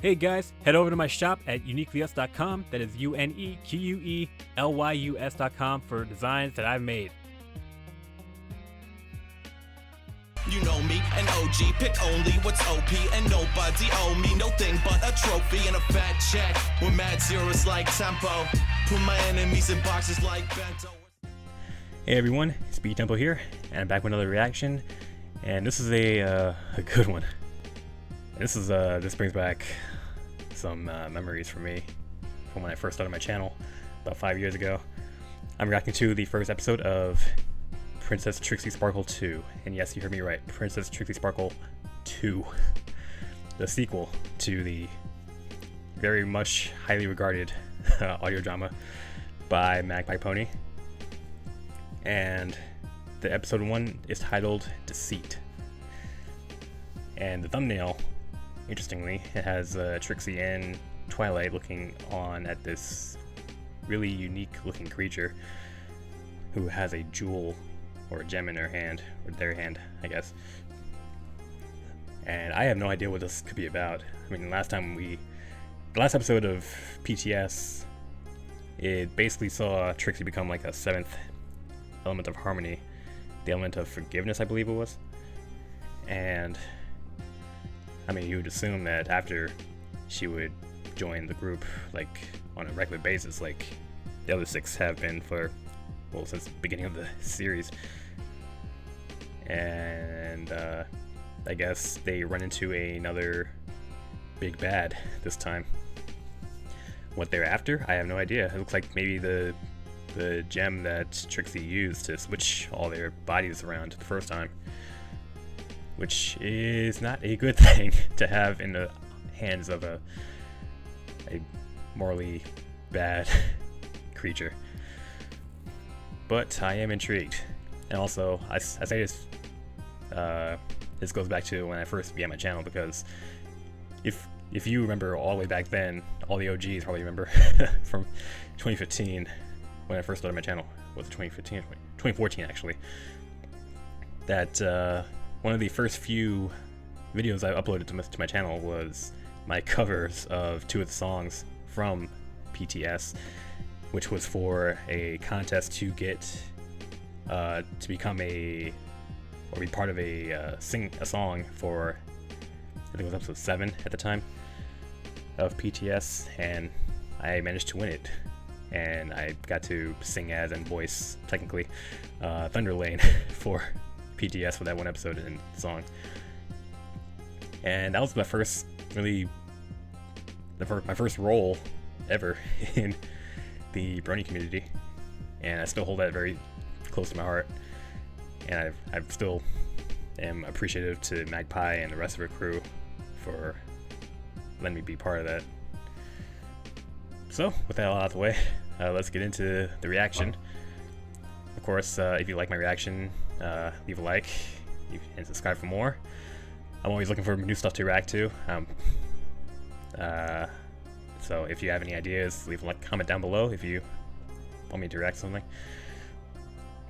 Hey guys, head over to my shop at uniquelyus.com. That is UNEQUELYUS.com for designs that I've made. You know me, an OG, pick only what's OP, and nobody owe me nothing but a trophy and a fat check. With mad zeros like tempo, put my enemies in boxes like bento. Hey everyone, Speedy Tempo here, and I'm back with another reaction, and this is a good one. This brings back some memories for me from when I first started my channel about 5 years ago. I'm reacting to the first episode of Princess Trixie Sparkle 2, and yes, you heard me right, Princess Trixie Sparkle 2, the sequel to the very much highly regarded audio drama by Magpiepony. And the episode 1 is titled Deceit, and the thumbnail, interestingly, it has Trixie and Twilight looking on at this really unique looking creature who has a jewel or a gem in her hand, or their hand, I guess. And I have no idea what this could be about. I mean, the last episode of PTS, it basically saw Trixie become like a 7th element of harmony, the element of forgiveness, I believe it was. And I mean, you would assume that after she would join the group like on a regular basis, like the other 6 have been for, well, since the beginning of the series. And I guess they run into another big bad this time. What they're after, I have no idea. It looks like maybe the gem that Trixie used to switch all their bodies around the first time, which is not a good thing to have in the hands of a morally bad creature. But I am intrigued, and also I say this. This goes back to when I first began my channel, because if you remember all the way back then, all the OGs probably remember from 2015 when I first started my channel. Was it 2015? 2014 actually. That one of the first few videos I uploaded to my channel was my covers of 2 of the songs from PTS, which was for a contest to get to become be part of sing a song for, I think it was episode 7 at the time of PTS, and I managed to win it, and I got to sing as and voice technically Thunder Lane for PTS for that one episode and song. And that was my first my first role ever in the Brony community, and I still hold that very close to my heart, and I still am appreciative to Magpie and the rest of her crew for letting me be part of that. So with that all out of the way, let's get into the reaction. Of course, if you like my reaction, leave a like and subscribe for more. I'm always looking for new stuff to react to. So if you have any ideas, leave a comment down below if you want me to react to something.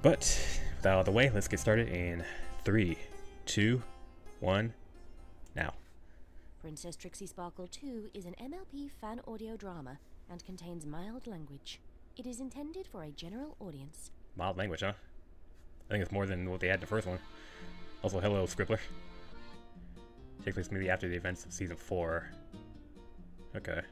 But with that out of the way, let's get started in 3, 2, 1, now. Princess Trixie Sparkle 2 is an MLP fan audio drama and contains mild language. It is intended for a general audience. Mild language, huh? I think it's more than what they had in the first one. Also, hello, Scribbler. Takes place maybe after the events of season 4. Okay.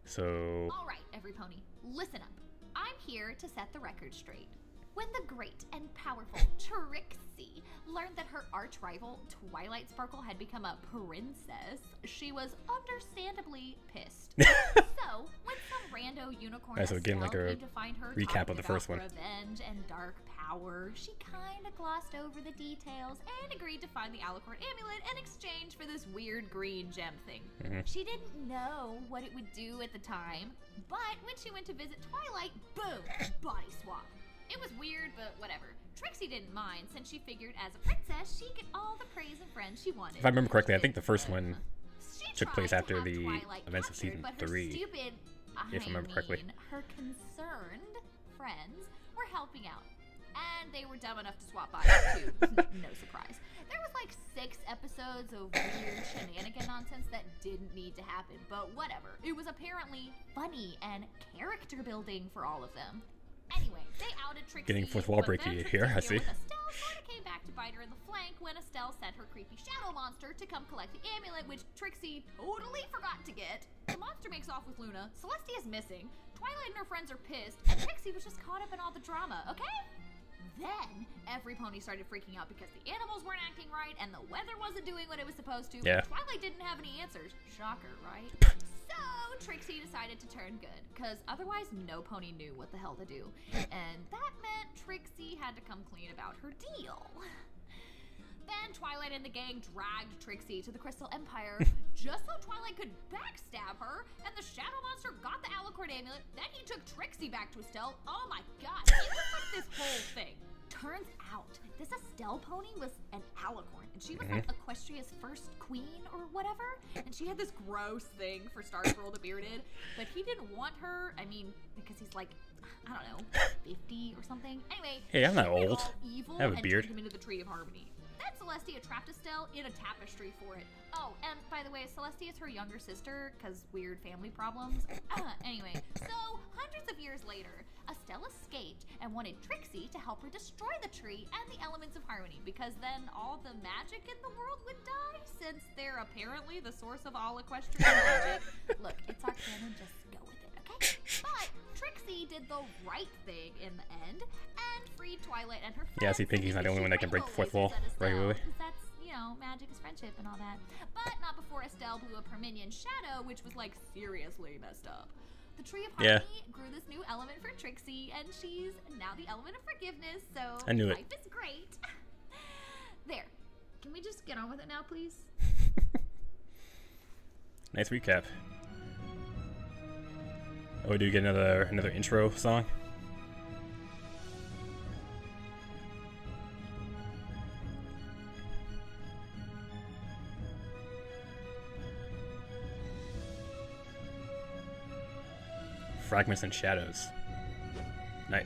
So... Alright, everypony, listen up. I'm here to set the record straight. When the great and powerful Trixie learned that her arch-rival Twilight Sparkle had become a princess, she was understandably pissed. So, when some rando unicorn so again, like a came to find her recap of the first one. Revenge and dark power, she kinda glossed over the details and agreed to find the Alicorn amulet in exchange for this weird green gem thing. She didn't know what it would do at the time, but when she went to visit Twilight, boom, body swap. It was weird, but whatever. Trixie didn't mind, since she figured as a princess, she'd get all the praise and friends she wanted. If I remember correctly, I think the first one took place after the events of season 3. If I remember correctly. Her concerned friends were helping out, and they were dumb enough to swap bodies too. No surprise. There was like 6 episodes of weird shenanigan nonsense that didn't need to happen, but whatever. It was apparently funny and character building for all of them. Anyway, they outed Trixie. Getting fourth wall breaky here, I see. Estelle sort of came back to bite her in the flank when Estelle sent her creepy shadow monster to come collect the amulet, which Trixie totally forgot to get. The monster makes off with Luna. Celestia is missing. Twilight and her friends are pissed, and Trixie was just caught up in all the drama, okay? Then, every pony started freaking out because the animals weren't acting right and the weather wasn't doing what it was supposed to. Yeah. Twilight didn't have any answers. Shocker, right? So, Trixie decided to turn good, because otherwise no pony knew what the hell to do. And that meant Trixie had to come clean about her deal. Then Twilight and the gang dragged Trixie to the Crystal Empire just so Twilight could backstab her, and the Shadow Monster got the Alicorn amulet. Then he took Trixie back to Estelle. Oh my god, it was like this whole thing. Turns out, this Estelle pony was an Alicorn, and she was like Equestria's first queen or whatever, and she had this gross thing for Starscroll the Bearded, but he didn't want her, I mean, because he's like, I don't know, 50 or something. Anyway, Hey, I'm not she went old. all evil I have a and beard. turned him into the Tree of Harmony. Then Celestia trapped Estelle in a tapestry for it. Oh, and by the way, Celestia is her younger sister, because weird family problems. Anyway, so hundreds of years later, Estelle escaped and wanted Trixie to help her destroy the tree and the elements of harmony, because then all the magic in the world would die, since they're apparently the source of all equestrian magic. Look, it's our canon, just go with it, okay? But Trixie did the right thing in the end and freed Twilight and her friends. Yeah, see, Pinky's not the only one that can break the fourth wall regularly. That's, you know, magic is friendship and all that. But not before Estelle blew up her minion Shadow, which was like seriously messed up. The Tree of Harmony grew this new element for Trixie, and she's now the element of forgiveness, so I knew it. life is great. There. Can we just get on with it now, please? Nice recap. Oh, do we get another intro song? Fragments and Shadows. Night.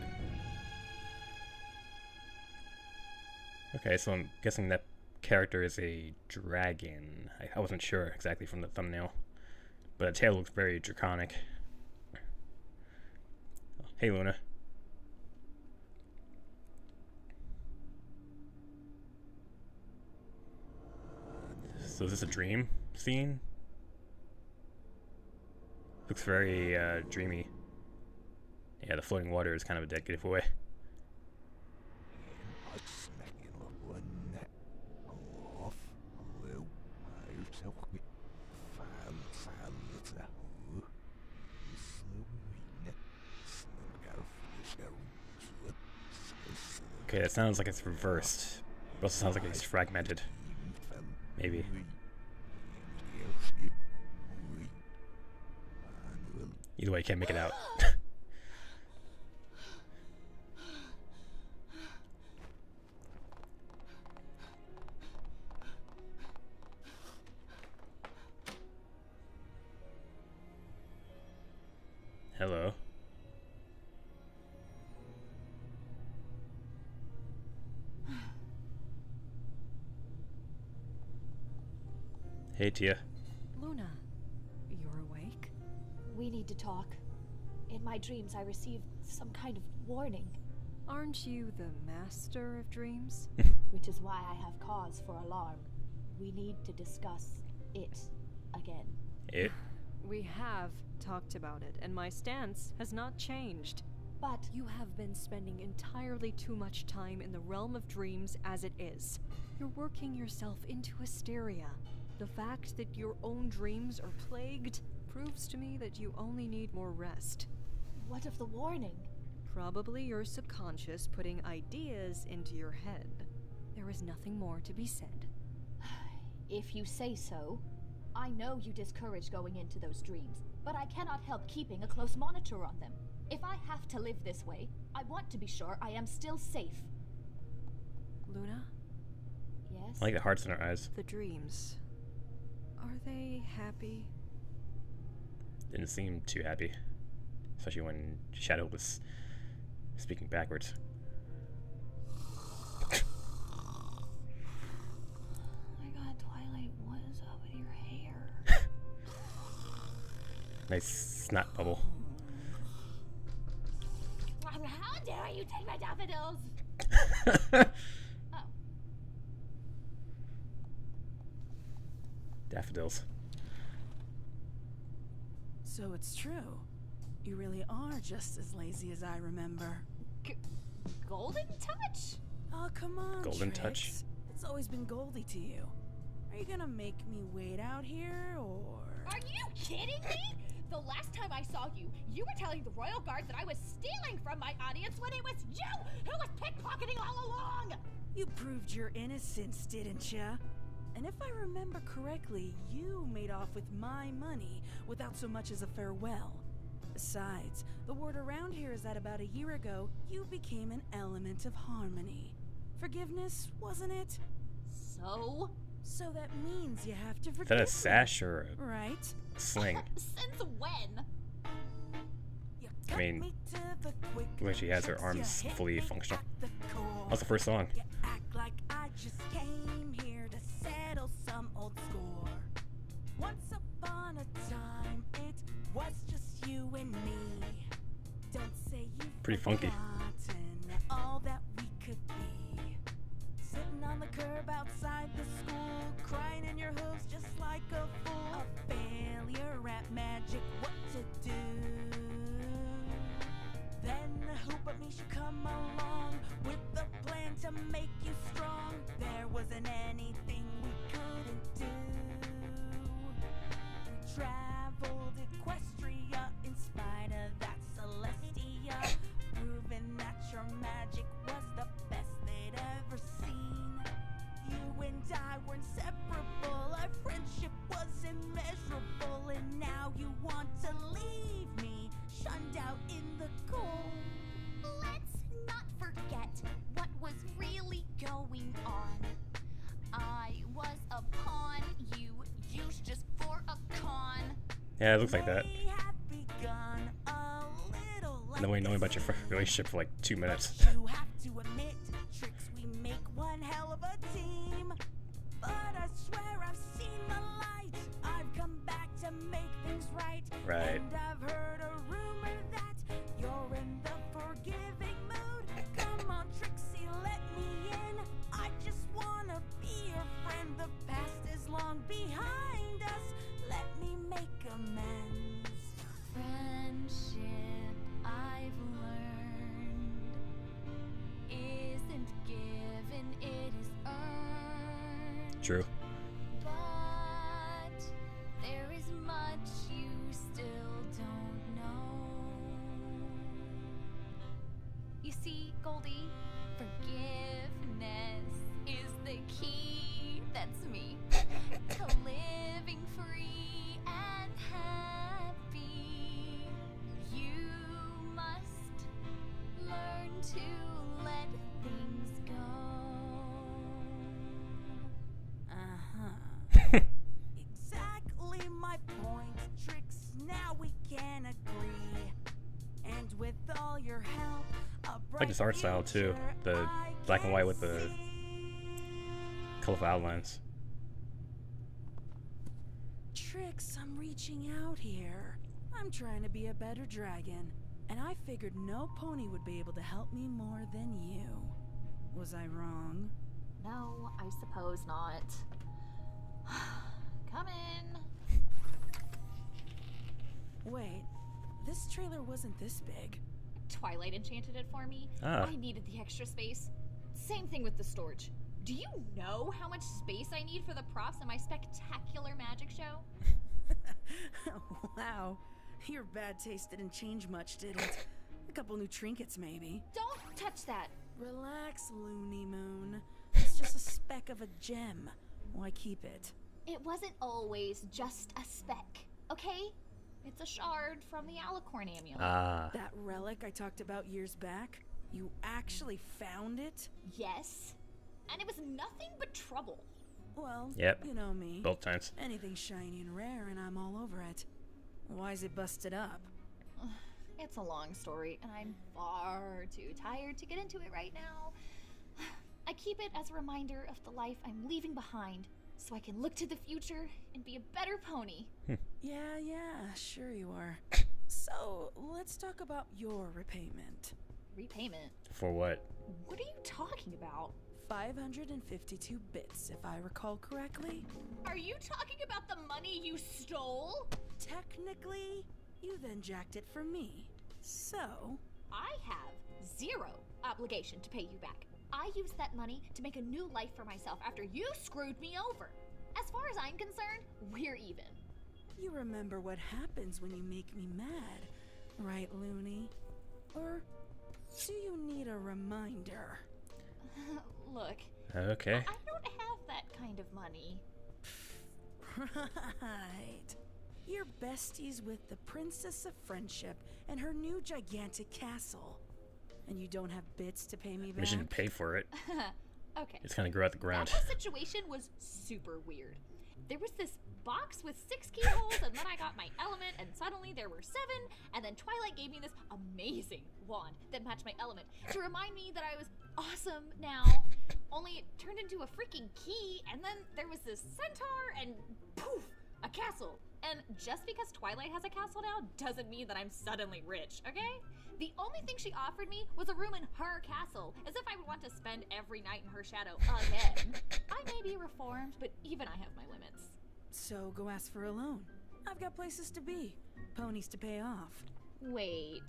Okay, so I'm guessing that character is a dragon. I wasn't sure exactly from the thumbnail, but the tail looks very draconic. Hey, Luna. So is this a dream scene? Looks very dreamy. Yeah, the floating water is kind of a dead giveaway. Okay, that sounds like it's reversed. It also sounds like it's fragmented. Maybe. Either way, I can't make it out. Hello. Hey, Tia. Luna, you're awake? We need to talk. In my dreams, I received some kind of warning, Aren't you the master of dreams? which is why I have cause for alarm. We need to discuss it again. It? We have talked about it, and my stance has not changed. But You have been spending entirely too much time in the realm of dreams as it is. You're working yourself into hysteria. The fact that your own dreams are plagued proves to me that you only need more rest. what of the warning? Probably your subconscious putting ideas into your head. There is nothing more to be said. If you say so. I know you discourage going into those dreams, but I cannot help keeping a close monitor on them. If I have to live this way, I want to be sure I am still safe. Luna, Yes? I like the hearts in her eyes. the dreams. Are they happy? Didn't seem too happy. Especially when Shadow was speaking backwards. Nice snot bubble. How dare you take my daffodils? Oh. Daffodils. So it's true. You really are just as lazy as I remember. Golden touch? Oh, come on, Golden Trix. touch. It's always been Goldie to you. Are you gonna make me wait out here, or...? Are you kidding me? The last time I saw you, you were telling the Royal Guard that I was stealing from my audience when it was you who was pickpocketing all along! You proved your innocence, didn't ya? And if I remember correctly, you made off with my money without so much as a farewell. Besides, the word around here is that about a year ago, you became an element of harmony. Forgiveness, wasn't it? So? So that means you have to forgive Is that a me, sash or right? a sling? Since when? You I cut mean, me to the quick, the way she has her Trix, arms you hit fully me functional. at the core. What's the first song? You act like I just came here to settle some old score. Once upon a time, it was just you and me. Don't say you've Pretty funky. forgotten all that we could be. Sitting on the curb outside the school, crying in your hooves just like a fool. A failure at magic, what to do? Then who but me should come along with a plan to make you strong. There wasn't anything we couldn't do. We traveled Equestria in spite of that Celestia, proving that your magic was the best they'd ever seen. You and I were inseparable, our friendship was immeasurable, and now you want to leave me shunned out in the cold. Let's not forget what was really going on. I was a pawn you used just for a con. Yeah, it looks like that. May have begun a little like Knowing this. about your relationship for like 2 minutes. You have to admit, Trix, we make one hell of a team. But I swear I've seen the light. I've come back to make things right. Right. And I've heard a rumor that you're in the forgiving mood. Come on, Trixie, let me in. I just wanna be your friend. The past is long behind us. Let me make amends. Friendship, I've learned, isn't given, it is earned. True. But there is much you still don't know. You see, Goldie, forgiveness is the key. That's me. To living free and happy. You must learn to let things go. Exactly my point, Trix. Now we can agree. And with all your help, a I like this art style too. The black and white with the colorful outlines. Trix, I'm reaching out here. I'm trying to be a better dragon, and I figured no pony would be able to help me more than you. Was I wrong? No, I suppose not. Come in. Wait, this trailer wasn't this big. Twilight enchanted it for me. Ah. I needed the extra space. Same thing with the storage. Do you know how much space I need for the props in my spectacular magic show? Wow, your bad taste didn't change much, did it? A couple new trinkets, maybe. Don't touch that. Relax, Looney Moon. It's just a speck of a gem. Why keep it? It wasn't always just a speck, okay? It's a shard from the Alicorn amulet. Ah. That relic I talked about years back? You actually found it? Yes. And it was nothing but trouble. Well, Yep. you know me. Both times. Anything shiny and rare and I'm all over it. Why's it busted up? It's a long story, and I'm far too tired to get into it right now. I keep it as a reminder of the life I'm leaving behind, so I can look to the future and be a better pony. Yeah, sure you are. So, let's talk about your repayment. Repayment? For what? What are you talking about? 552 bits, if I recall correctly. Are you talking about the money you stole? Technically, you then jacked it from me. So, I have zero obligation to pay you back. I used that money to make a new life for myself after you screwed me over. As far as I'm concerned, we're even. you remember what happens when you make me mad, right, Looney? Or do you need a reminder? Look. Okay. I don't have that kind of money. Right. You're besties with the Princess of Friendship and her new gigantic castle. And you don't have bits to pay me back? We shouldn't pay for it. Okay. It's kind of grew out the ground. That whole situation was super weird. There was this box with 6 keyholes, and then I got my element, and suddenly there were 7, and then Twilight gave me this amazing wand that matched my element to remind me that I was awesome now. Only it turned into a freaking key, and then there was this centaur, and poof, a castle. And just because Twilight has a castle now doesn't mean that I'm suddenly rich, okay? The only thing she offered me was a room in her castle, as if I would want to spend every night in her shadow again. I may be reformed, but even I have my limits. So go ask for a loan. I've got places to be, ponies to pay off. Wait,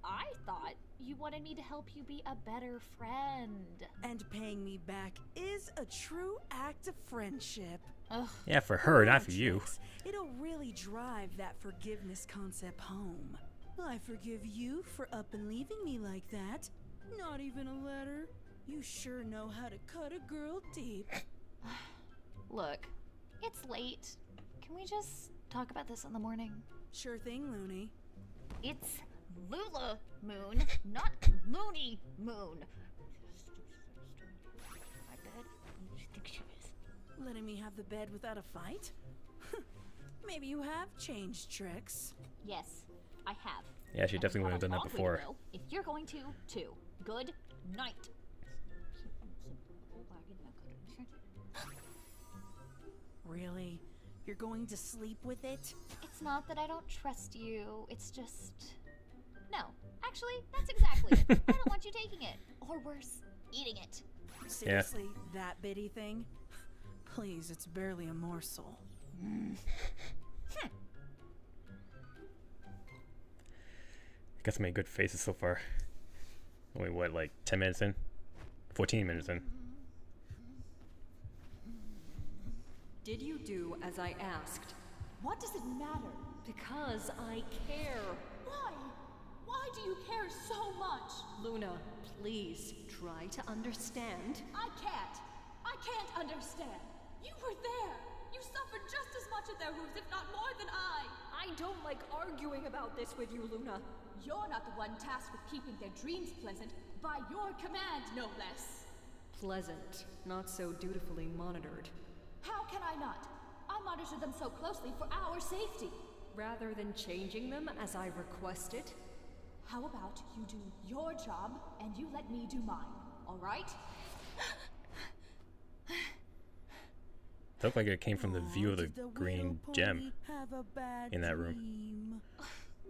I thought you wanted me to help you be a better friend. And paying me back is a true act of friendship. Ugh. Yeah, for her, not for you. Trix, it'll really drive that forgiveness concept home. I forgive you for up and leaving me like that. Not even a letter. You sure know how to cut a girl deep. Look, it's late. Can we just talk about this in the morning? Sure thing, Looney. It's Lula Moon, not Looney Moon. My bed? Who do you think she is? Letting me have the bed without a fight? Maybe you have changed, Trix. Yes, I have. Yeah, she definitely would have done that before. If you're going to, too. Good night. Really? You're going to sleep with it? It's not that I don't trust you. It's just... No, actually, that's exactly it. I don't want you taking it. Or worse, eating it. Seriously, that bitty thing? Please, it's barely a morsel. Got some good faces so far. Only what, like 10 minutes in? 14 minutes in. Did you do as I asked? What does it matter? Because I care. Why? Why do you care so much? Luna, please try to understand. I can't. I can't understand. You were there. You suffered just as much at their hooves, if not more than I. I don't like arguing about this with you, Luna. You're not the one tasked with keeping their dreams pleasant, by your command, no less. Pleasant, not so dutifully monitored. How can I not? I monitor them so closely for our safety. Rather than changing them as I requested? How about you do your job and you let me do mine, all right? It looked like it came from the view of the green gem in that room.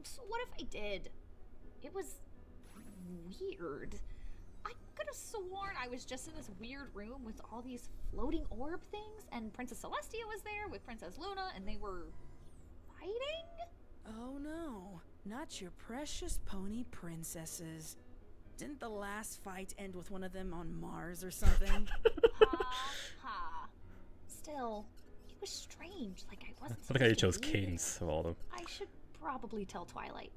So what if I did? It was weird. I could have sworn I was just in this weird room with all these floating orb things, and Princess Celestia was there with Princess Luna, and they were fighting? Oh no, not your precious pony princesses. Didn't the last fight end with one of them on Mars or something? Ha. Still, it was strange, like I wasn't I think how you chose supposed to be there. Cadence of all of them. I should probably tell Twilight.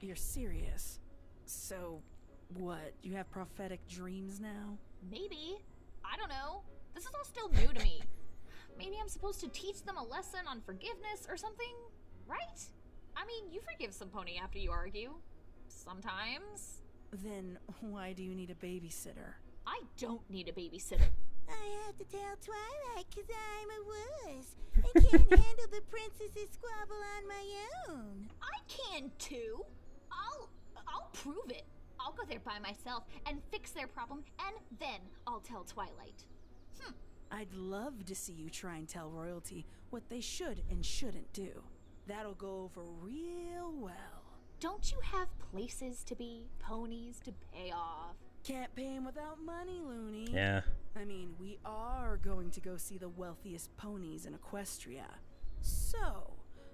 You're serious? So, what, you have prophetic dreams now? Maybe. I don't know. This is all still new to me. Maybe I'm supposed to teach them a lesson on forgiveness or something, right? I mean, you forgive some pony after you argue. Sometimes. Then why do you need a babysitter? I don't need a babysitter. I have to tell Twilight because I'm a wuss and can't handle the princess's squabble on my own. I can too. I'll prove it. I'll go there by myself and fix their problem, and then I'll tell Twilight. I'd love to see you try and tell royalty what they should and shouldn't do. That'll go over real well. Don't you have places to be, ponies to pay off? Can't pay him without money, Looney. Yeah. I mean, we are going to go see the wealthiest ponies in Equestria. So,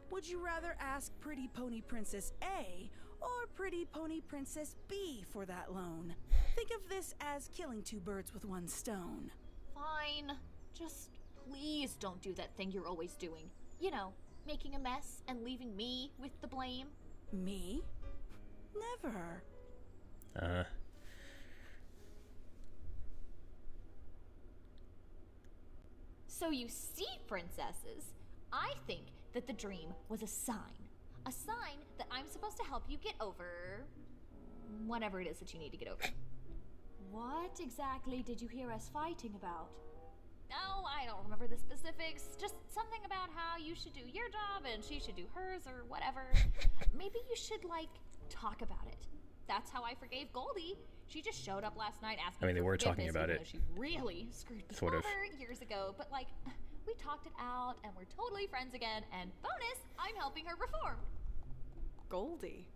would you rather ask Pretty Pony Princess A or Pretty Pony Princess B for that loan? Think of this as killing two birds with one stone. Fine. Just please don't do that thing you're always doing. You know, making a mess and leaving me with the blame. Me? Never. So you see, princesses, I think that the dream was a sign. A sign that I'm supposed to help you get over whatever it is that you need to get over. What exactly did you hear us fighting about? No, I don't remember the specifics. Just something about how you should do your job and she should do hers or whatever. Maybe you should, like, talk about it. That's how I forgave Goldie. She just showed up last night asking I mean, they for were talking forgiveness, about even it. though she really screwed me Sort of. over years ago. But, like, we talked it out and we're totally friends again. And bonus, I'm helping her reform. Goldie.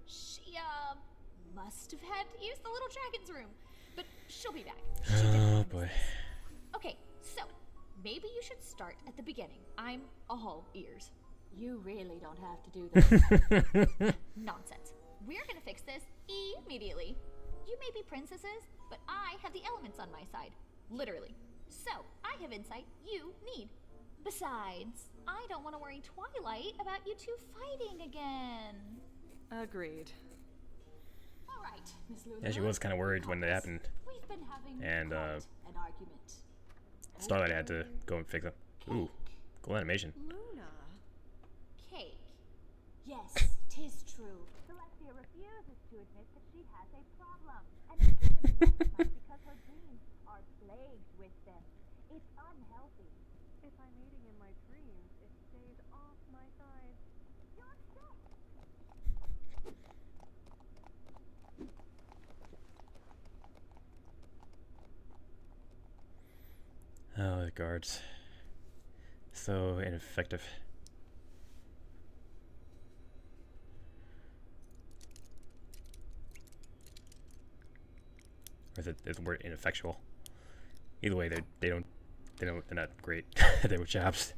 She, must have had to use the little dragon's room. But she'll be back. Oh boy. Okay, so maybe you should start at the beginning. I'm all ears. You really don't have to do this. Nonsense. We're gonna fix this immediately. You may be princesses, but I have the elements on my side. Literally. So, I have insight you need. Besides, I don't want to worry Twilight about you two fighting again. Agreed. All right, Miss Luna. Yeah, she was kind of worried when it happened. We've been having And, quite an argument. Starlight had to go and fix it. Ooh, cool animation. Luna. Cake. Yes, 'tis true. Celestia refuses to admit that she has a problem, and is giving me money because her dreams are plagued with them. It's unhealthy. If I'm eating in my dreams, it stays off my thighs. You're sick. Oh, the guards. So ineffective. Or is the word ineffectual? Either way, they're not great at their jobs.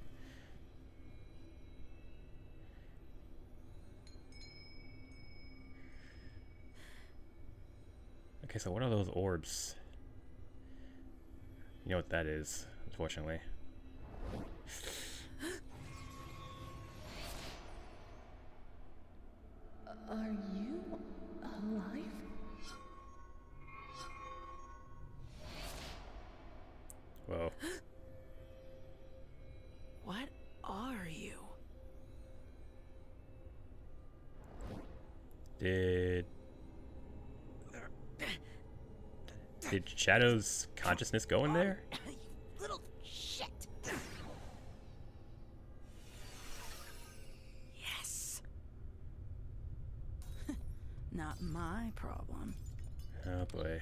Okay, so what are those orbs? You know what that is, unfortunately. Are you alive? Whoa. What are you? Did Shadow's consciousness go in there? You little shit. Yes. Not my problem. Oh boy.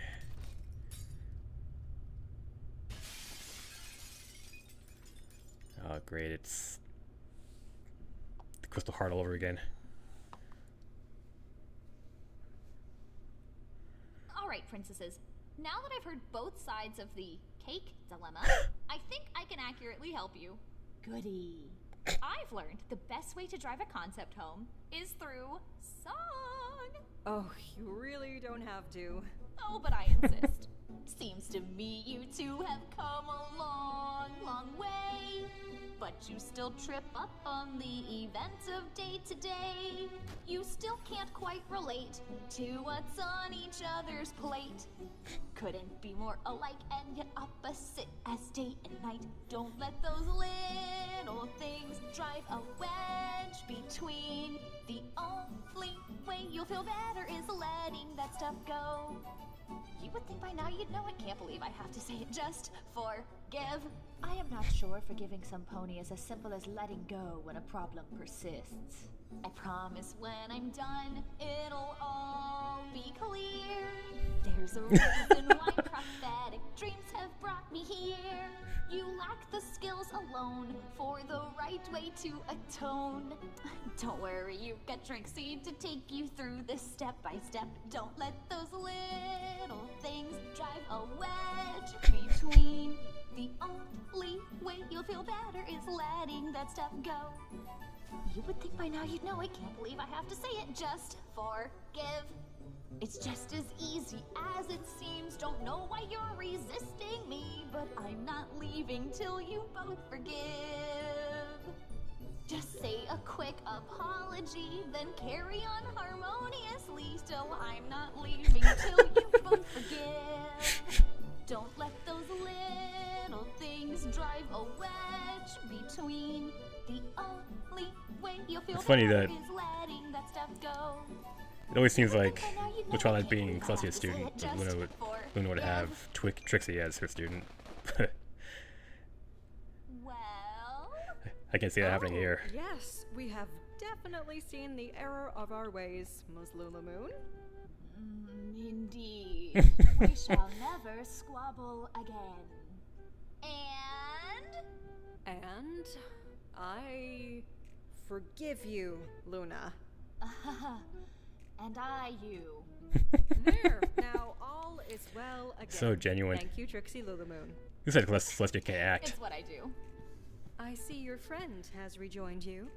Oh great, it's the Crystal Heart all over again. Alright, princesses. Now that I've heard both sides of the cake dilemma, I think I can accurately help you. Goody. I've learned the best way to drive a concept home is through song. Oh, you really don't have to. Oh, but I insist. Seems to me you two have come a long, long way. But you still trip up on the events of day to day. You still can't quite relate to what's on each other's plate. Couldn't be more alike and yet opposite as day and night. Don't let those little things drive a wedge between. The only way you'll feel better is letting that stuff go. You would think by now you'd know it. Can't believe I have to say it just for Forgive? I am not sure forgiving some pony is as simple as letting go when a problem persists. I promise when I'm done, it'll all be clear. There's a reason why prophetic dreams have brought me here. You lack the skills alone for the right way to atone. Don't worry, you've got Trixie to take you through this step by step. Don't let those little things drive a wedge between. The only way you'll feel better is letting that stuff go. You would think by now you'd know. I can't believe I have to say it. Just forgive. It's just as easy as it seems. Don't know why you're resisting me, but I'm not leaving till you both forgive. Just say a quick apology, then carry on harmoniously. Still, I'm not leaving till you both forgive. Don't let those little things drive a wedge between. The only way you'll feel It's funny better that- is letting that stuff go. It always seems like, with Twilight being Celestia's student, Luna would have Trixie as her student. Well, I can see that happening here. Yes, we have definitely seen the error of our ways, Ms. Lulamoon. indeed. We shall never squabble again. And I forgive you, Luna. And I you. There, now all is well again. So genuine. Thank you, Trixie Lulamoon. Who said Celestia can't act? It's what I do. I see your friend has rejoined you.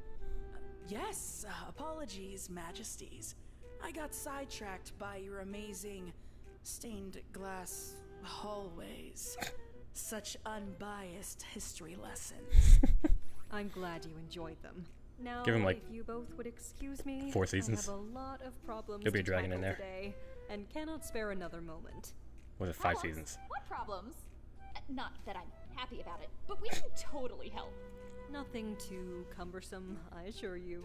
Yes, apologies, Majesties. I got sidetracked by your amazing stained glass hallways. Such unbiased history lessons. I'm glad you enjoyed them. Now, Give him, like, if you both would excuse me, 4 seasons. I have a lot of problems There'll be a to dragon in tackle there. today, and cannot spare another moment. Was it 5 Problems? seasons? What problems? Not that I'm happy about it, but we can totally help. Nothing too cumbersome, I assure you.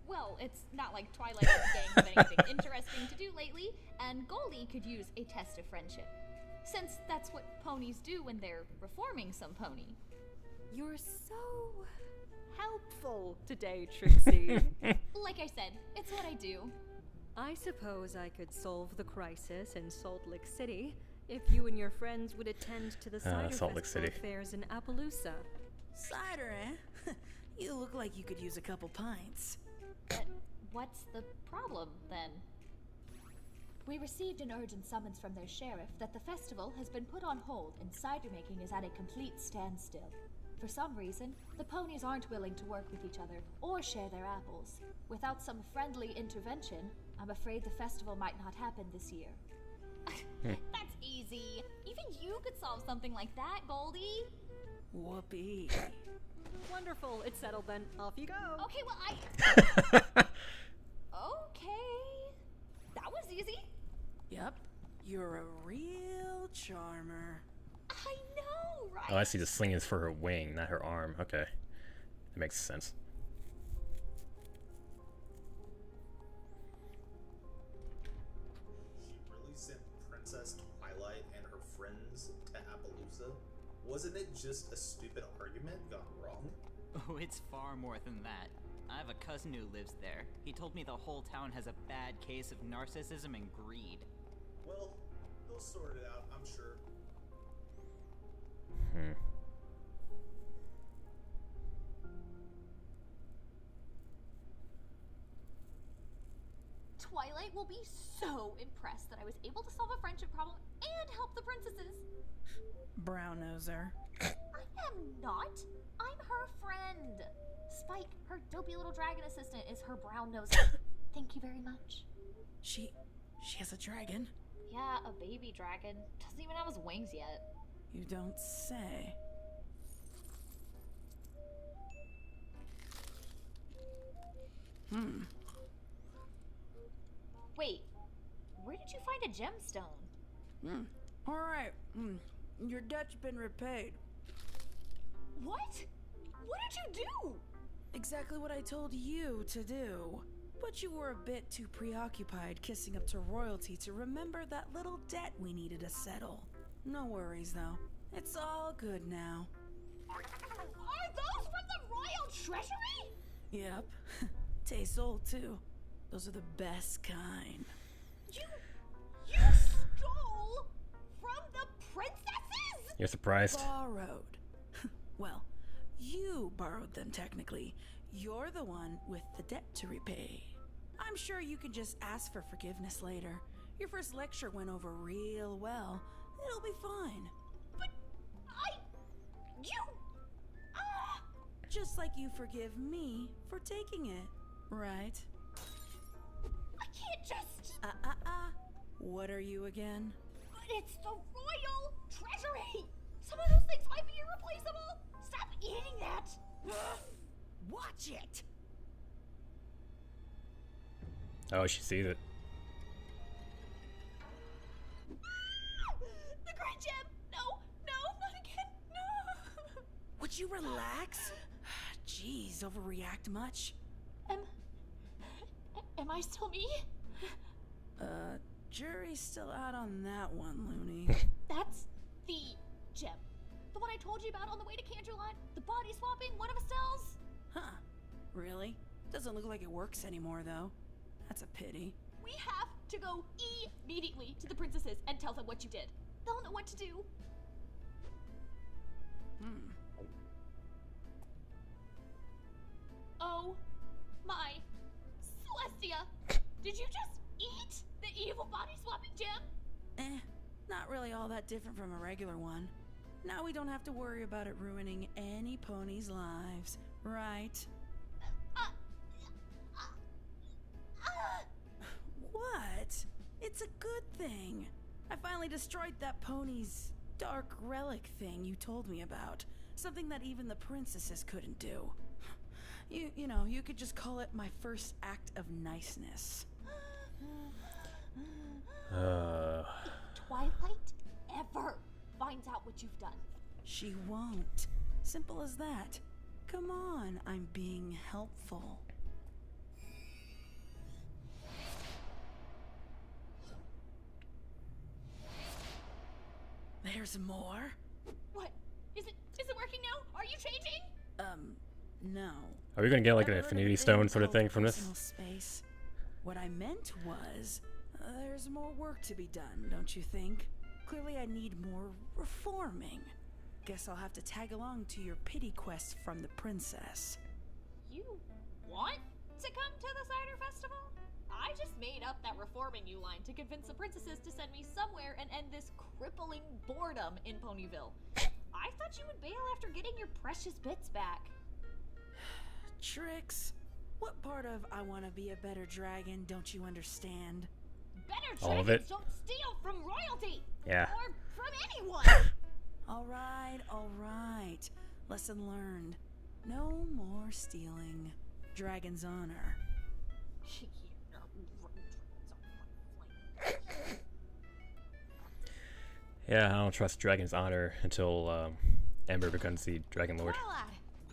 Well, it's not like Twilight and the gang have anything interesting to do lately, and Goldie could use a test of friendship. Since that's what ponies do when they're reforming some pony. You're so helpful today, Trixie. Like I said, it's what I do. I suppose I could solve the crisis in Salt Lake City if you and your friends would attend to the cider Salt Lake festival City. fairs in Appaloosa. Cider, eh? You look like you could use a couple pints. But what's the problem, then? We received an urgent summons from their sheriff that the festival has been put on hold and cider making is at a complete standstill. For some reason, the ponies aren't willing to work with each other or share their apples. Without some friendly intervention, I'm afraid the festival might not happen this year. That's easy. Even you could solve something like that, Goldie. Whoopee. Wonderful, it's settled then. Off you go. Okay, well, Okay. That was easy. Yep, you're a real charmer. I know, right? Oh, I see. The sling is for her wing, not her arm. Okay. That makes sense. She really sent Princess Twilight and her friends to Appaloosa? Wasn't it just a stupid argument gone wrong? Oh, it's far more than that. I have a cousin who lives there. He told me the whole town has a bad case of narcissism and greed. Well, they'll sort it out, I'm sure. Twilight will be so impressed that I was able to solve a friendship problem and help the princesses. Brown-noser. I am not. I'm her friend. Spike, her dopey little dragon assistant, is her brown nose. Thank you very much. She has a dragon? Yeah, a baby dragon. Doesn't even have his wings yet. You don't say. Wait, where did you find a gemstone? Alright, your debt's been repaid. What? What did you do? Exactly what I told you to do. But you were a bit too preoccupied kissing up to royalty to remember that little debt we needed to settle. No worries, though. It's all good now. Are those from the royal treasury? Yep. Tastes old, too. Those are the best kind. You stole from the princesses? You're surprised? Borrowed. Well, you borrowed them, technically. You're the one with the debt to repay. I'm sure you can just ask for forgiveness later. Your first lecture went over real well. It'll be fine. But Just like you forgive me for taking it, right? I can't just... What are you again? But it's the royal treasury! Some of those things might be irreplaceable! Stop eating that! Watch it! Oh, she sees it. The great gem! No, not again! No! Would you relax? Jeez, overreact much? Am I still me? Jury's still out on that one, Looney. That's the gem. The one I told you about on the way to Canterlot? The body swapping one of us sells? Huh. Really? Doesn't look like it works anymore, though. That's a pity. We have to go immediately to the princesses and tell them what you did. They'll know what to do. Oh my Celestia! Did you just eat the evil body swapping gem? Not really all that different from a regular one. Now we don't have to worry about it ruining any ponies' lives, right? What? It's a good thing. I finally destroyed that pony's dark relic thing you told me about. Something that even the princesses couldn't do. You know, you could just call it my first act of niceness. Twilight ever finds out what you've done. She won't. Simple as that. Come on, I'm being helpful. There's more? What? Is it working now? Are you changing? No. Are we gonna get like an Infinity Stone sort of thing from this? Space. What I meant was, there's more work to be done, don't you think? Clearly I need more reforming. Guess I'll have to tag along to your pity quest from the princess. You want to come to the Cider Festival? I just made up that reforming you line to convince the princesses to send me somewhere and end this crippling boredom in Ponyville. I thought you would bail after getting your precious bits back. Trix, what part of I want to be a better dragon don't you understand? Better All of dragons it? don't steal from royalty! Yeah. Or from anyone! All right. Lesson learned. No more stealing. Dragon's honor. Yeah, I don't trust Dragon's honor until Ember becomes the Dragon Lord.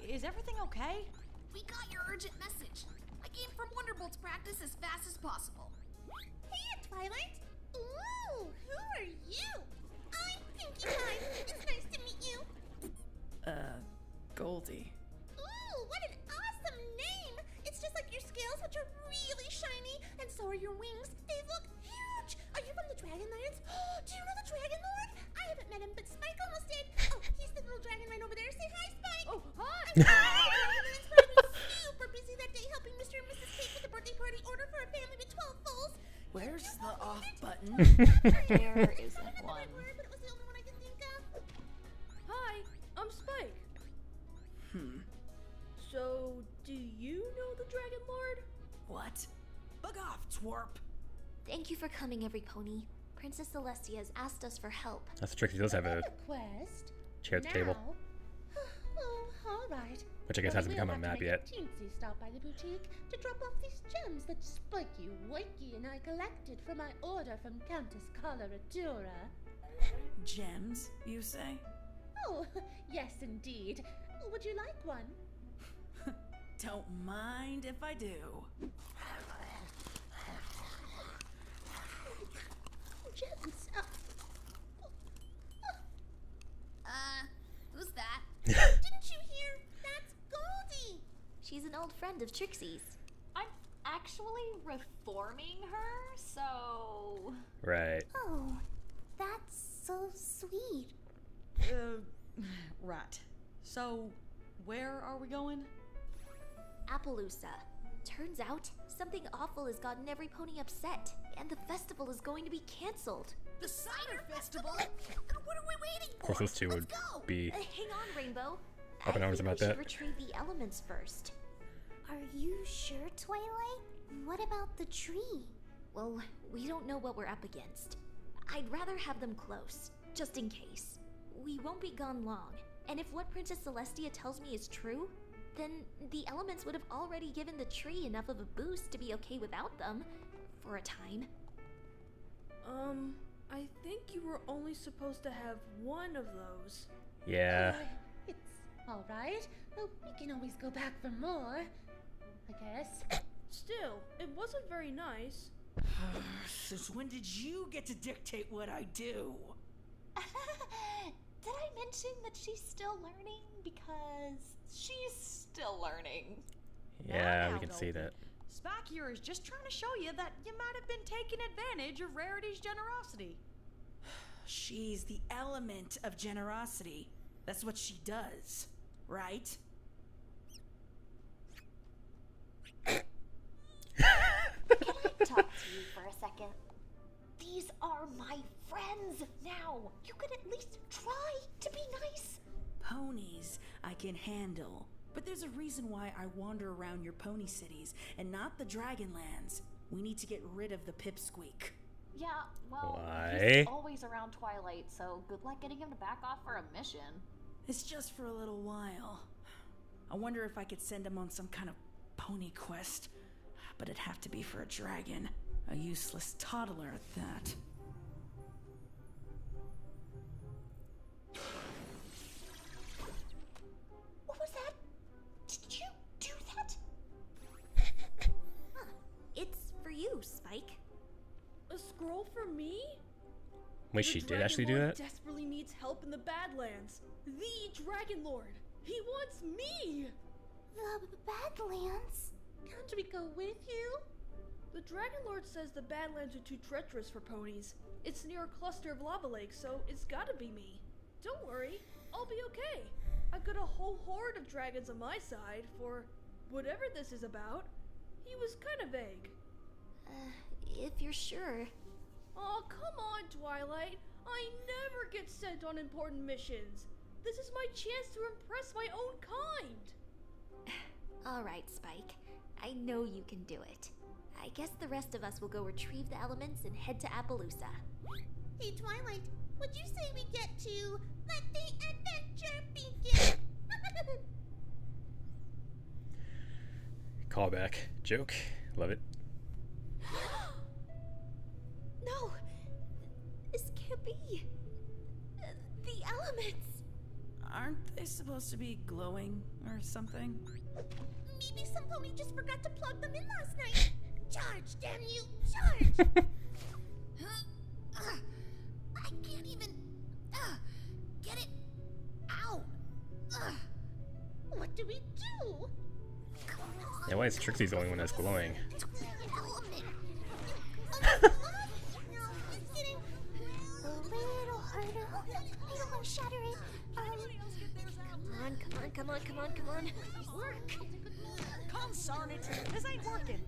Is everything okay? We got your urgent message. I came from Wonderbolt's practice as fast as possible. Hey, Twilight. Ooh, who are you? I'm Pinkie Pie. It's nice to meet you. Goldie. Ooh, what an awesome name. It's just like your scales, which are really shiny, and so are your wings. They look huge. Are you from the Dragonlands? Do you know the Dragon Lord? I haven't met him, but Spike almost did. Oh, he's the little dragon right over there. Say hi, Spike. Oh, hi. Super busy that day helping Mr. and Mrs. Cake with the birthday party order for a family with 12 foals. Where's the off button? There isn't one. But it was the only one I could think of. Hi, I'm Spike. So, do you know the Dragon Lord? What? Bug off, twerp. Thank you for coming, every pony. Princess Celestia has asked us for help. That's Trixie does have a Quest. chair at the table, Oh, all right. which I guess hasn't become a map yet. Teensy stop by the boutique to drop off these gems that Spiky, Wakey, and I collected for my order from Countess Coloratura. Gems, you say? Oh, yes, indeed. Would you like one? Don't mind if I do. Gems. friend of Trixie's. I'm actually reforming her, so... Right. Oh, that's so sweet. Right. So, where are we going? Appaloosa. Turns out, something awful has gotten every pony upset, and the festival is going to be cancelled. The Cider Festival? What are we waiting Of course, those two would be Hang on, Rainbow. up in arms about We that. should retrieve the elements first. Are you sure, Twilight? What about the tree? Well, we don't know what we're up against. I'd rather have them close, just in case. We won't be gone long, and if what Princess Celestia tells me is true, then the elements would have already given the tree enough of a boost to be okay without them, for a time. I think you were only supposed to have one of those. Yeah. It's alright. Well, we can always go back for more, I guess. Still, it wasn't very nice. Since when did you get to dictate what I do? Did I mention that she's still learning? Because she's still learning. Yeah, Now, we can see that. Spike here is just trying to show you that you might have been taking advantage of Rarity's generosity. She's the element of generosity. That's what she does, right? Can I talk to you for a second? These are my friends now. You could at least try to be nice. Ponies I can handle. But there's a reason why I wander around your pony cities and not the Dragonlands. We need to get rid of the pipsqueak. Yeah, well, Why? he's always around Twilight, so good luck getting him to back off for a mission. It's just for a little while. I wonder if I could send him on some kind of pony quest. But it'd have to be for a dragon. A useless toddler at that. What was that? Did you do that? Huh. It's for you, Spike. A scroll for me? Wait, she did actually do that? Desperately needs help in the Badlands. The Dragon Lord. He wants me. The Badlands? Can't we go with you? The Dragon Lord says the Badlands are too treacherous for ponies. It's near a cluster of lava lakes, so it's gotta be me. Don't worry, I'll be okay. I've got a whole horde of dragons on my side for whatever this is about. He was kind of vague. If you're sure. Oh, come on, Twilight. I never get sent on important missions. This is my chance to impress my own kind. All right, Spike. I know you can do it. I guess the rest of us will go retrieve the elements and head to Appaloosa. Hey, Twilight, would you say we get to let the adventure begin? Callback. Joke. Love it. No! This can't be. The elements! Aren't they supposed to be glowing or something? Maybe some pony just forgot to plug them in last night. Charge, damn you! Charge! I can't even get it out. What do we do? Yeah, why is Trixie's the only one that's glowing? Element. It's getting a little harder. I don't want to shatter it. Come on. Work! Consarn it, this ain't working.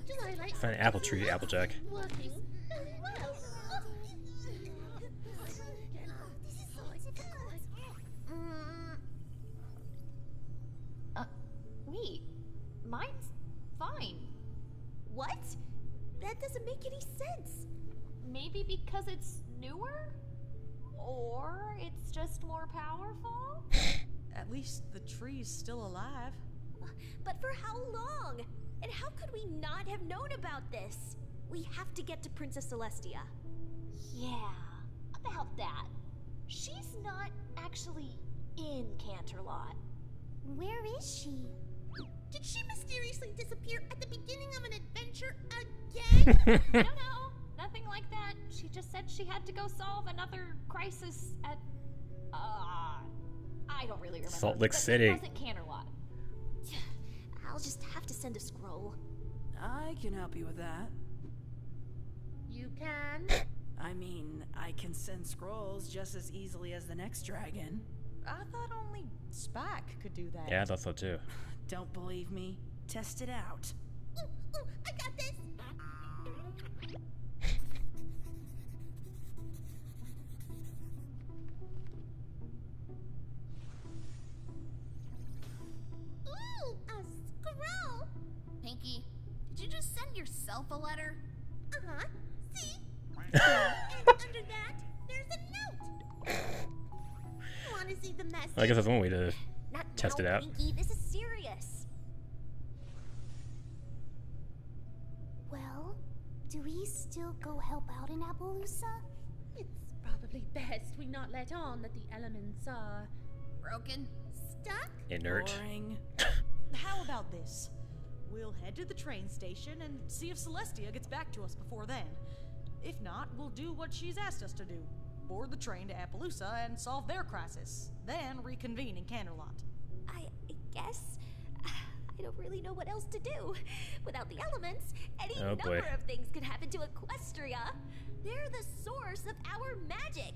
Do I like Find an apple tree, Applejack. working very well? This is so difficult. Wait, mine's fine. What? That doesn't make any sense. Maybe because it's newer? Or it's just more powerful? At least the tree's still alive. But for how long? And how could we not have known about this? We have to get to Princess Celestia. Yeah, about that. She's not actually in Canterlot. Where is she? Did she mysteriously disappear at the beginning of an adventure again? No, nothing like that. She just said she had to go solve another crisis at, I don't really remember. Salt Lake but City. It wasn't Canterlot. I'll just have to send a scroll. I can help you with that. You can? I mean, I can send scrolls just as easily as the next dragon. I thought only Spike could do that. Yeah, I thought so too. Don't believe me? Test it out. Ooh, I got this. Ooh, a scroll. Pinky, did you just send yourself a letter? Uh-huh. See? And under that, there's a note. Want to see the message? I guess that's one way to Not test now, it out. Pinky. This is serious. Well, do we still go help out in Appaloosa? It's probably best we not let on that the elements are Broken? Stuck? Inert. Boring. How about this? We'll head to the train station and see if Celestia gets back to us before then. If not, we'll do what she's asked us to do. Board the train to Appaloosa and solve their crisis. Then reconvene in Canterlot. I guess I don't really know what else to do. Without the elements, any Oh, number boy. of things could happen to Equestria. They're the source of our magic.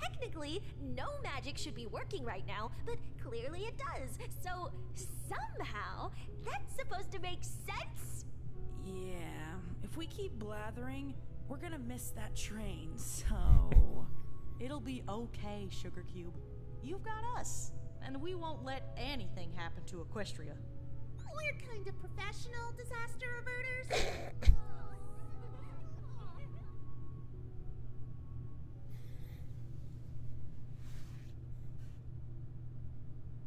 Technically, no magic should be working right now, but clearly it does. So somehow, that's supposed to make sense? Yeah, if we keep blathering, we're gonna miss that train, so... It'll be okay, Sugar Cube. You've got us, and we won't let anything happen to Equestria. We're kind of professional disaster averters.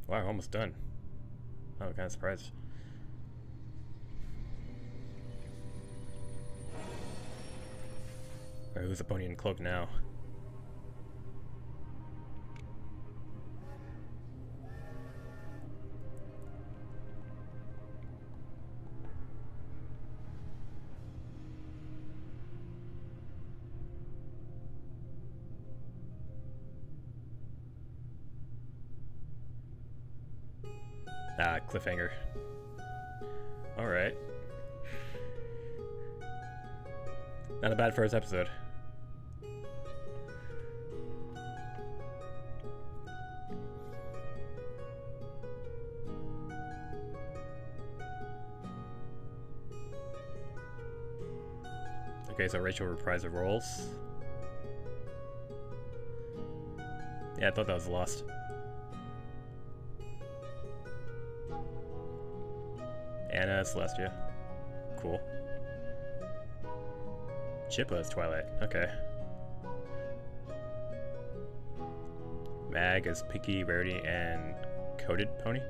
Wow, almost done. Oh, I'm kind of surprised. Alright, who's the pony in cloak now? Ah, cliffhanger. Alright. Not a bad first episode. Okay, so Rachel reprised her roles. Yeah, I thought that was Lost. Anna, Celestia. Cool. Chippa is Twilight. Okay. Mag is Pinky, Rarity, and Coated Pony.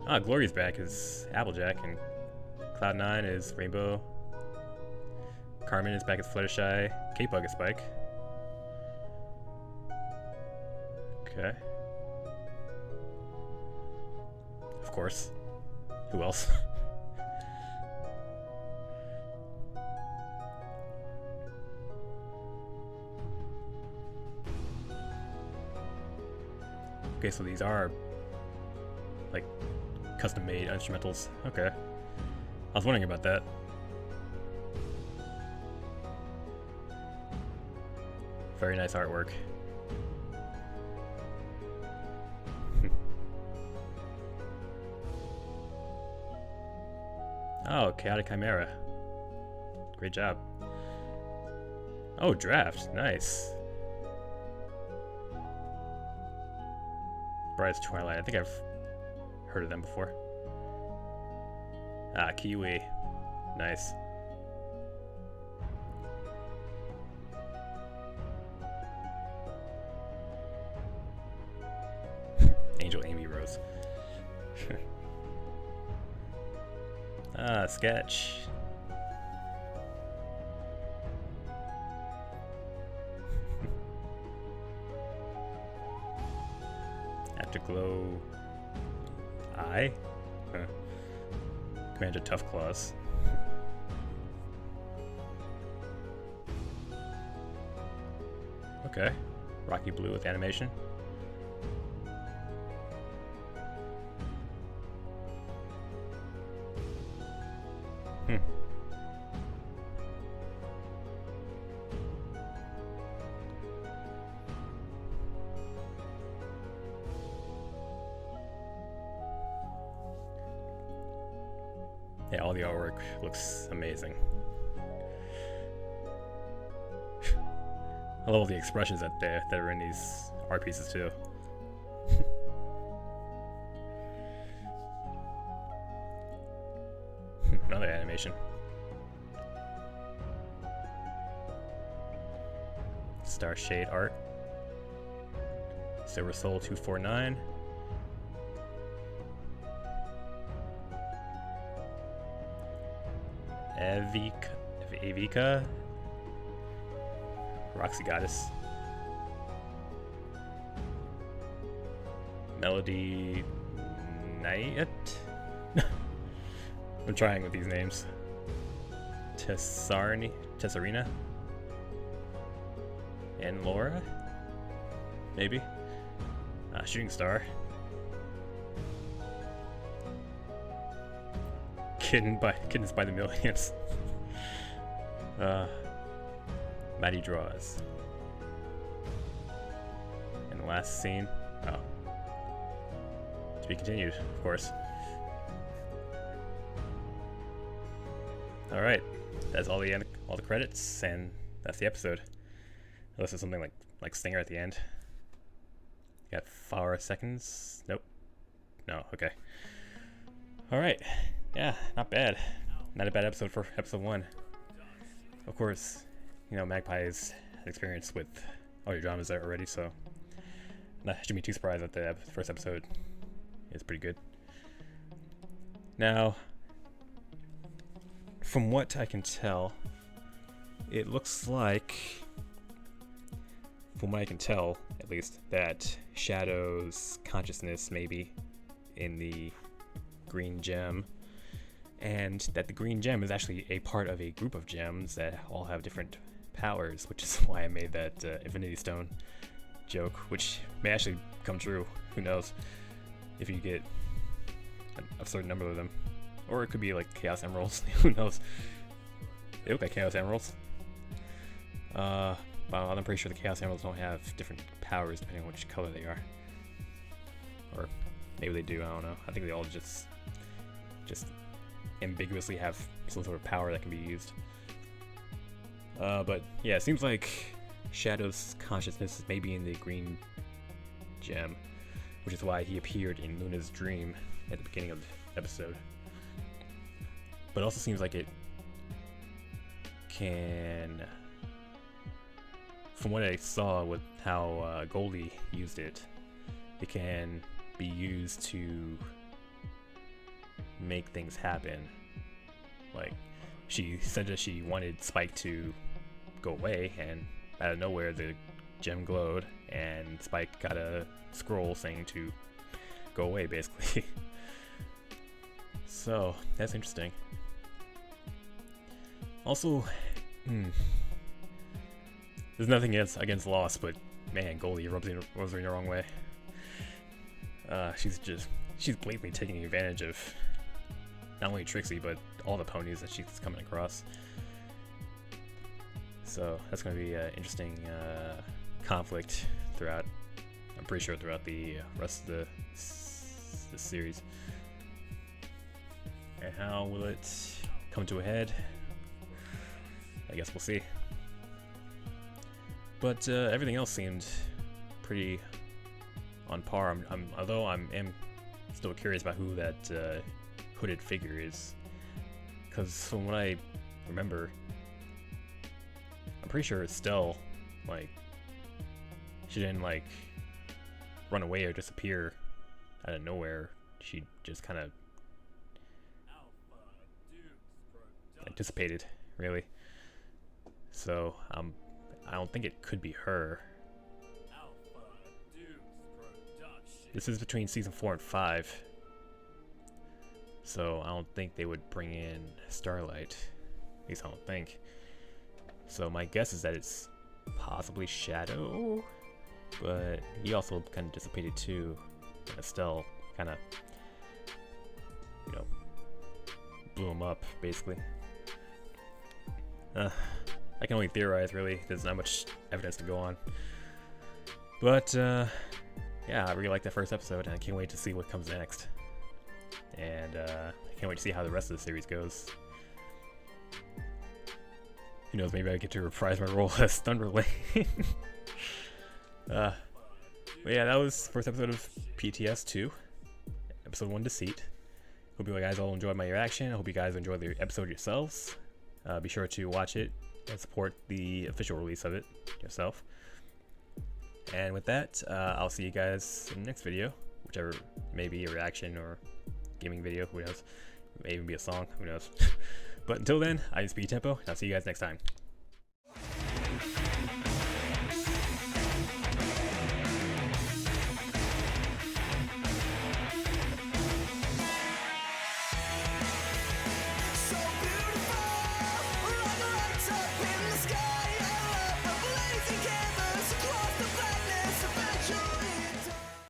Ah, Glory's back as Applejack, and Cloud9 is Rainbow. Carmen is back as Fluttershy. K-Bug is Spike. Okay. Of course. Who else? Okay, so these are like custom-made instrumentals. Okay. I was wondering about that. Very nice artwork. Oh, Chaotic Chimera. Great job. Oh, Draft. Nice. Bryce Twilight. I think I've heard of them before. Ah, Kiwi. Nice. Angel Amy Rose. Ah, Sketch. Afterglow. Eye? Huh. Commander Tough Claws. Okay. Rocky Blue with animation. Yeah, all the artwork looks amazing. I love all the expressions that are in these art pieces too. Another animation. Star Shade art. Silver Soul 249. Evika. Roxy Goddess. Melody Knight. I'm trying with these names. Tessarina. And Laura? Maybe? Shooting Star. Kittens by the millions. Maddie Draws. And the last scene. Oh. To be continued, of course. Alright. That's all the credits, and that's the episode. Unless there's something like Stinger at the end. Got 4 seconds. Nope. No, okay. Alright. Yeah, not bad. Not a bad episode for episode 1. Of course, you know, Magpie's had experience with all your dramas there already, so I shouldn't be too surprised that the first episode is pretty good. Now, from what I can tell, it looks like, from what I can tell at least, that Shadow's consciousness may be in the green gem, and that the green gem is actually a part of a group of gems that all have different powers, which is why I made that Infinity Stone joke, which may actually come true. Who knows? If you get a certain number of them. Or it could be like Chaos Emeralds. Who knows? They look like Chaos Emeralds. But I'm pretty sure the Chaos Emeralds don't have different powers depending on which color they are. Or maybe they do, I don't know. I think they all just ambiguously have some sort of power that can be used. But yeah, it seems like Shadow's consciousness may be in the green gem, which is why he appeared in Luna's dream at the beginning of the episode. But it also seems like it can, from what I saw with how Goldie used it, it can be used to make things happen. Like, she said that she wanted Spike to go away, and out of nowhere the gem glowed and Spike got a scroll saying to go away, basically. So that's interesting. Also, there's nothing against Lost, but man, Goldie rubs me the wrong way. She's blatantly taking advantage of not only Trixie, but all the ponies that she's coming across. So that's going to be an interesting conflict throughout, I'm pretty sure, throughout the rest of the series. And how will it come to a head? I guess we'll see. But everything else seemed pretty on par. Although I am still curious about who that hooded figure is, because from what I remember, I'm pretty sure Estelle, like, she didn't like run away or disappear out of nowhere. She just kind of dissipated, really. So I don't think it could be her. This is between season 4 and 5, so I don't think they would bring in Starlight. At least I don't think. So my guess is that it's possibly Shadow, but he also kind of dissipated too. And Estelle kind of, you know, blew him up, basically. I can only theorize, really. There's not much evidence to go on. But, yeah, I really like that first episode, and I can't wait to see what comes next. and I can't wait to see how the rest of the series goes. Who knows, maybe I get to reprise my role as Thunderlane. But yeah, that was first episode of PTS 2, episode 1, Deceit. Hope you guys all enjoyed my reaction. I hope you guys enjoyed the episode yourselves. Be sure to watch it and support the official release of it yourself. And with that, I'll see you guys in the next video, whichever may be a reaction or gaming video, who knows. It may even be a song, who knows. But until then, I'm Speedy Tempo, and I'll see you guys next time.